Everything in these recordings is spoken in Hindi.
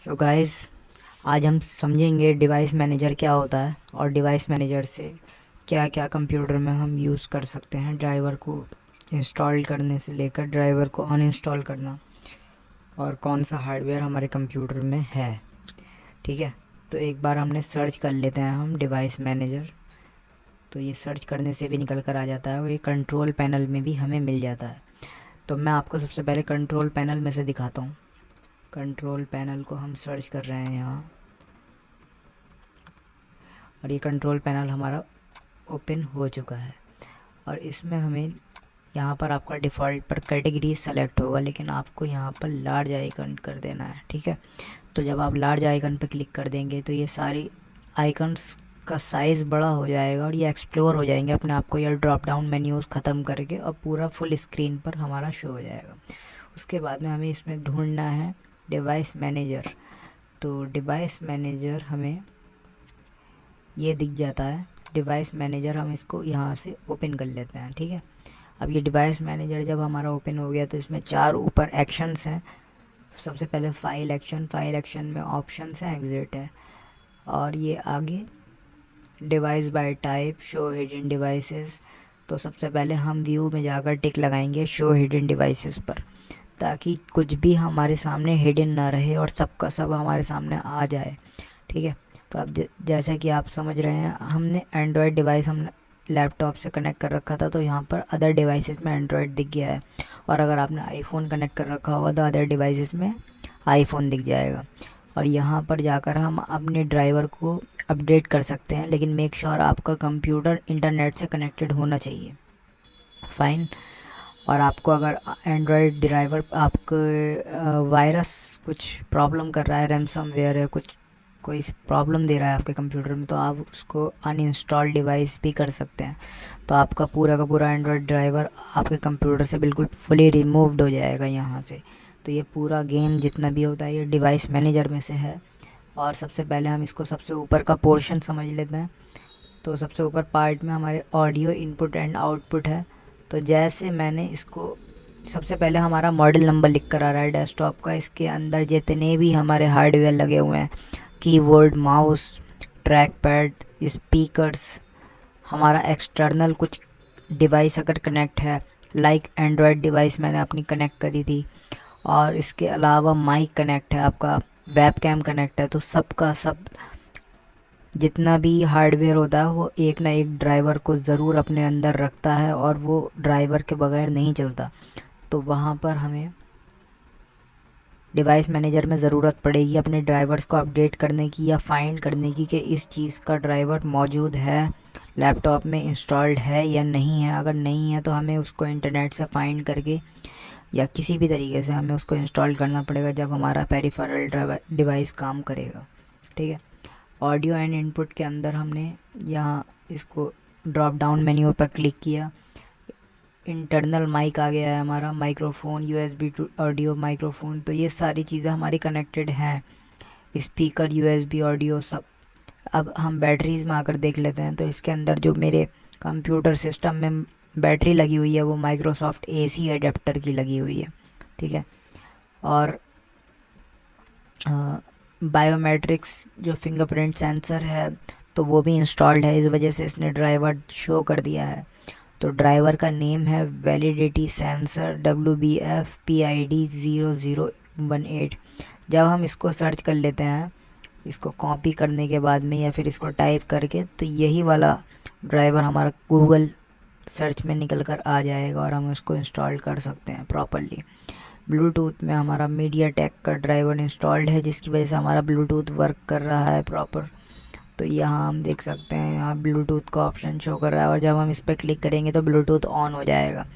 सो गाइस, आज हम समझेंगे डिवाइस मैनेजर क्या होता है और डिवाइस मैनेजर से क्या क्या कंप्यूटर में हम यूज़ कर सकते हैं। ड्राइवर को इंस्टॉल करने से लेकर ड्राइवर को अनइंस्टॉल करना और कौन सा हार्डवेयर हमारे कंप्यूटर में है। ठीक है, तो एक बार हमने सर्च कर लेते हैं हम डिवाइस मैनेजर। तो ये सर्च करने से भी निकल कर आ जाता है और ये कंट्रोल पैनल में भी हमें मिल जाता है। तो मैं आपको सबसे पहले कंट्रोल पैनल में से दिखाता हूँ। कंट्रोल पैनल को हम सर्च कर रहे हैं यहाँ, और ये कंट्रोल पैनल हमारा ओपन हो चुका है। और इसमें हमें यहाँ पर आपका डिफ़ॉल्ट पर कैटेगरी सेलेक्ट होगा, लेकिन आपको यहाँ पर लार्ज आइकन कर देना है। ठीक है, तो जब आप लार्ज आइकन पर क्लिक कर देंगे तो ये सारी आइकन्स का साइज़ बड़ा हो जाएगा और ये एक्सप्लोर हो जाएंगे अपने आप को। ये ड्रॉप डाउन मेन्यूज़ ख़त्म करके और पूरा फुल स्क्रीन पर हमारा शो हो जाएगा। उसके बाद में हमें इसमें ढूंढना है डिवाइस मैनेजर। तो डिवाइस मैनेजर हमें ये दिख जाता है। डिवाइस मैनेजर हम इसको यहाँ से ओपन कर लेते हैं। ठीक है, अब ये डिवाइस मैनेजर जब हमारा ओपन हो गया तो इसमें 4 ऊपर एक्शंस हैं। सबसे पहले फाइल एक्शन, फाइल एक्शन में ऑप्शंस हैं, एग्जिट है, और ये आगे device bye type, show hidden devices. तो सबसे पहले हम व्यू में जाकर टिक लगाएंगे शो हिडन डिवाइसेस पर, ताकि कुछ भी हमारे सामने हिडन ना रहे और सबका सब हमारे सामने आ जाए। ठीक है, तो अब जैसे कि आप समझ रहे हैं, हमने एंड्रॉयड डिवाइस हमने लैपटॉप से कनेक्ट कर रखा था, तो यहाँ पर अदर डिवाइसेस में एंड्रॉयड दिख गया है। और अगर आपने आईफोन कनेक्ट कर रखा होगा तो अदर डिवाइसेस में आईफोन दिख जाएगा। और यहाँ पर जाकर हम अपने ड्राइवर को अपडेट कर सकते हैं, लेकिन मेक श्योर आपका कंप्यूटर इंटरनेट से कनेक्टेड होना चाहिए। फाइन। और आपको अगर एंड्रॉयड ड्राइवर आपको वायरस कुछ प्रॉब्लम कर रहा है, रैमसमवेयर है, कुछ कोई प्रॉब्लम दे रहा है आपके कंप्यूटर में, तो आप उसको अनइंस्टॉल डिवाइस भी कर सकते हैं। तो आपका पूरा का पूरा एंड्रॉयड ड्राइवर आपके कंप्यूटर से बिल्कुल फुली रिमूव्ड हो जाएगा यहाँ से। तो ये पूरा गेम जितना भी होता है ये डिवाइस मैनेजर में से है। और सबसे पहले हम इसको सबसे ऊपर का पोर्शन समझ लेते हैं। तो सबसे ऊपर पार्ट में हमारे ऑडियो इनपुट एंड आउटपुट है। तो जैसे मैंने इसको सबसे पहले हमारा मॉडल नंबर लिख कर आ रहा है डेस्कटॉप का। इसके अंदर जितने भी हमारे हार्डवेयर लगे हुए हैं, keyboard, mouse, track pad, speakers, हमारा एक्सटर्नल कुछ डिवाइस अगर कनेक्ट है, लाइक एंड्रॉयड डिवाइस मैंने अपनी कनेक्ट करी थी, और इसके अलावा माइक कनेक्ट है, आपका वेब कैम कनेक्ट है, तो सबका सब जितना भी हार्डवेयर होता है वो एक ना एक ड्राइवर को ज़रूर अपने अंदर रखता है और वो ड्राइवर के बगैर नहीं चलता। तो वहाँ पर हमें डिवाइस मैनेजर में ज़रूरत पड़ेगी अपने ड्राइवर्स को अपडेट करने की या फाइंड करने की कि इस चीज़ का ड्राइवर मौजूद है, लैपटॉप में इंस्टॉल्ड है या नहीं है। अगर नहीं है तो हमें उसको इंटरनेट से फाइंड करके या किसी भी तरीके से हमें उसको इंस्टॉल करना पड़ेगा जब हमारा पेरिफेरल डिवाइस काम करेगा। ठीक है, ऑडियो एंड इनपुट के अंदर हमने यहाँ इसको ड्रॉप डाउन मेन्यू पर क्लिक किया। इंटरनल माइक आ गया है हमारा, microphone, USB to audio microphone, तो ये सारी चीज़ें हमारी कनेक्टेड हैं। स्पीकर, यूएसबी, ऑडियो सब। अब हम बैटरीज में आकर देख लेते हैं। तो इसके अंदर जो मेरे कंप्यूटर सिस्टम में बैटरी लगी हुई है वो माइक्रोसॉफ्ट एसी एडेप्टर की लगी हुई है। ठीक है, और बायोमेट्रिक्स जो फिंगरप्रिंट सेंसर है तो वो भी इंस्टॉल्ड है, इस वजह से इसने ड्राइवर शो कर दिया है। तो ड्राइवर का नेम है वैलिडिटी सेंसर WBF-PID0018। जब हम इसको सर्च कर लेते हैं, इसको कॉपी करने के बाद में या फिर इसको टाइप करके, तो यही वाला ड्राइवर हमारा गूगल सर्च में निकल कर आ जाएगा और हम उसको इंस्टॉल कर सकते हैं प्रॉपरली। ब्लूटूथ में हमारा मीडिया टेक का ड्राइवर इंस्टॉल्ड है, जिसकी वजह से हमारा ब्लूटूथ वर्क कर रहा है प्रॉपर। तो यहाँ हम देख सकते हैं, यहाँ ब्लूटूथ का ऑप्शन शो कर रहा है और जब हम इस पर क्लिक करेंगे तो ब्लूटूथ ऑन हो जाएगा।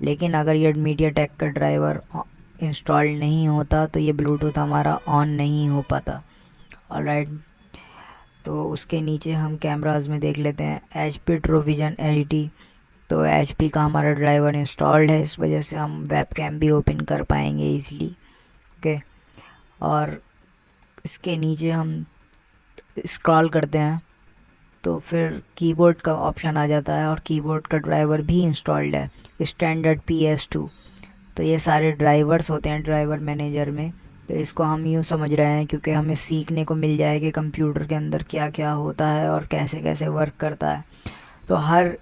लेकिन अगर ये मीडिया टेक का ड्राइवर इंस्टॉल नहीं होता तो ये ब्लूटूथ हमारा ऑन नहीं हो पाता। ऑलराइट, तो उसके नीचे हम कैमराज में देख लेते हैं HP ट्रूविजन HD। तो HP का हमारा ड्राइवर इंस्टॉल्ड है, इस वजह से हम वेब कैम भी ओपन कर पाएंगे ईज़िली। ओके, और इसके नीचे हम स्क्रॉल करते हैं तो फिर कीबोर्ड का ऑप्शन आ जाता है और कीबोर्ड का ड्राइवर भी इंस्टॉल्ड है, स्टैंडर्ड PS2। तो ये सारे ड्राइवर्स होते हैं ड्राइवर मैनेजर में, तो इसको हम यूँ समझ रहे हैं क्योंकि हमें सीखने को मिल जाए कि कंप्यूटर के अंदर क्या क्या होता है और कैसे कैसे वर्क करता है। तो हर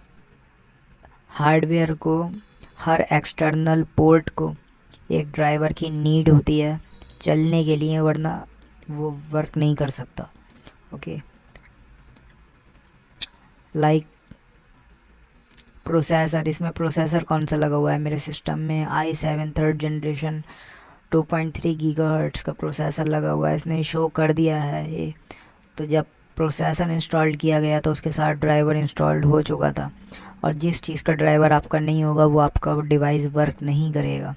हार्डवेयर को, हर एक्सटर्नल पोर्ट को एक ड्राइवर की नीड होती है चलने के लिए, वरना वो वर्क नहीं कर सकता। ओके, लाइक प्रोसेसर, इसमें प्रोसेसर कौन सा लगा हुआ है मेरे सिस्टम में? i7 थर्ड जनरेशन 2.3 गीगाहर्ट्ज़ का प्रोसेसर लगा हुआ है। इसने शो कर दिया है ये। तो जब प्रोसेसर इंस्टॉल किया गया तो उसके साथ ड्राइवर इंस्टॉल्ड हो चुका था, और जिस चीज़ का ड्राइवर आपका नहीं होगा वो आपका डिवाइस वर्क नहीं करेगा।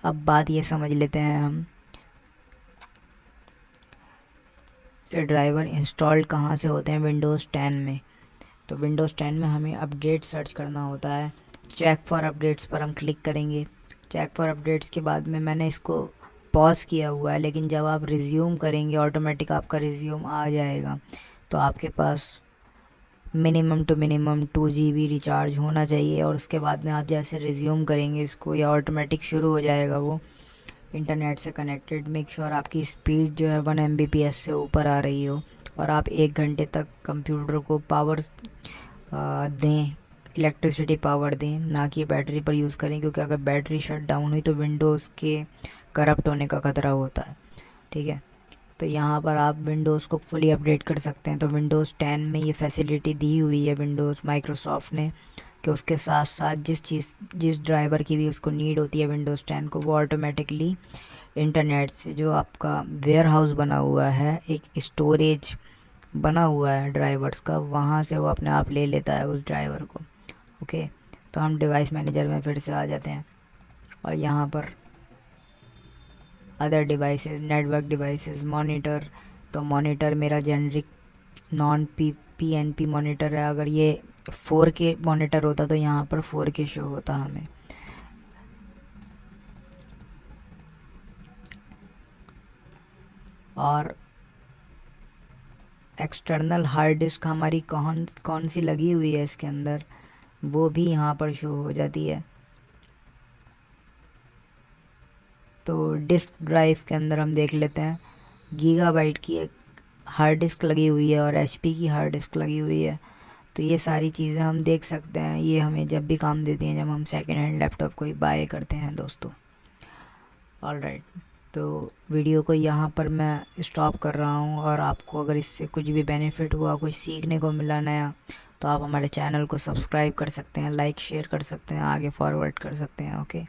अब बात ये समझ लेते हैं हम, ये ड्राइवर इंस्टॉल्ड कहाँ से होते हैं विंडोज़ 10 में। तो विंडोज़ 10 में हमें अपडेट सर्च करना होता है। चेक फॉर अपडेट्स पर हम क्लिक करेंगे। चेक फॉर अपडेट्स के बाद में मैंने इसको पॉज किया हुआ है, लेकिन जब आप रिज्यूम करेंगे ऑटोमेटिक आपका रिज्यूम आ जाएगा। तो आपके पास minimum two minimum 2 GB recharge होना चाहिए, और उसके बाद में आप जैसे रिज्यूम करेंगे इसको, या ऑटोमेटिक शुरू हो जाएगा वो इंटरनेट से कनेक्टेड। मेक श्योर आपकी स्पीड जो है 1 Mbps से ऊपर आ रही हो, और आप 1 घंटे तक कंप्यूटर को पावर दें, इलेक्ट्रिसिटी पावर दें, ना कि बैटरी पर यूज़ करें, क्योंकि अगर बैटरी शट डाउन हुई तो विंडोज़ के करप्ट होने का खतरा होता है। ठीक है, तो यहाँ पर आप विंडोज़ को फुली अपडेट कर सकते हैं। तो विंडोज़ 10 में ये फैसिलिटी दी हुई है विंडोज़ माइक्रोसॉफ्ट ने, कि उसके साथ साथ जिस ड्राइवर की भी उसको नीड होती है विंडोज़ 10 को, वो ऑटोमेटिकली इंटरनेट से, जो आपका वेयर हाउस बना हुआ है, एक स्टोरेज बना हुआ है ड्राइवर्स का, वहाँ से वो अपने आप ले लेता है उस ड्राइवर को। ओके, तो हम डिवाइस मैनेजर में फिर से आ जाते हैं, और यहाँ पर other devices, network devices, monitor. तो मॉनिटर मेरा जेनरिक नॉन PNP मॉनिटर है। अगर ये 4K मॉनिटर होता तो यहाँ पर 4K शो होता हमें। और एक्सटर्नल हार्ड डिस्क हमारी कौन सी लगी हुई है इसके अंदर, वो भी यहाँ पर शो हो जाती है। तो डिस्क ड्राइव के अंदर हम देख लेते हैं, गीगाबाइट की एक हार्ड डिस्क लगी हुई है और HP की हार्ड डिस्क लगी हुई है। तो ये सारी चीज़ें हम देख सकते हैं, ये हमें जब भी काम देती हैं जब हम सेकेंड हैंड लैपटॉप कोई बाय करते हैं दोस्तों। ऑलराइट, तो वीडियो को यहाँ पर मैं स्टॉप कर रहा हूँ, और आपको अगर इससे कुछ भी बेनिफिट हुआ, कुछ सीखने को मिला नया, तो आप हमारे चैनल को सब्सक्राइब कर सकते हैं, लाइक शेयर कर सकते हैं, आगे फॉरवर्ड कर सकते हैं। ओके।